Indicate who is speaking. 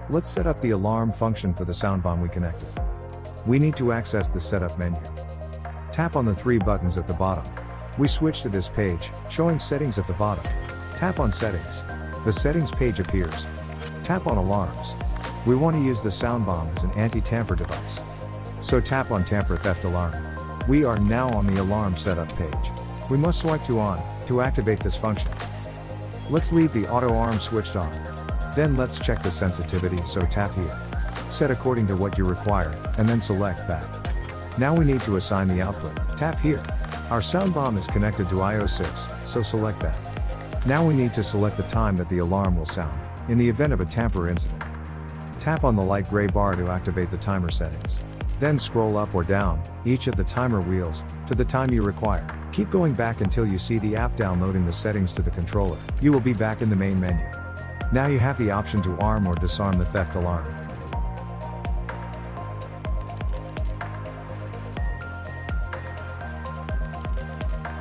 Speaker 1: Let's set up the alarm function for the sound bomb we connected. We need to access the setup menu. Tap on the three buttons at the bottom. We switch to this page, showing settings at the bottom. Tap on settings. The settings page appears. Tap on alarms. We want to use the sound bomb as an anti-tamper device. So tap on tamper theft alarm. We are now on the alarm setup page. We must swipe to on to activate this function. Let's leave the auto alarm switched on. Then let's check the sensitivity, so tap here. Set according to what you require, and then select that. Now we need to assign the output. Tap here. Our sound bomb is connected to IO6, so select that. Now we need to select the time that the alarm will sound, in the event of a tamper incident. Tap on the light gray bar to activate the timer settings. Then scroll up or down, each of the timer wheels, to the time you require. Keep going back until you see the app downloading the settings to the controller. You will be back in the main menu. Now you have the option to arm or disarm the theft alarm.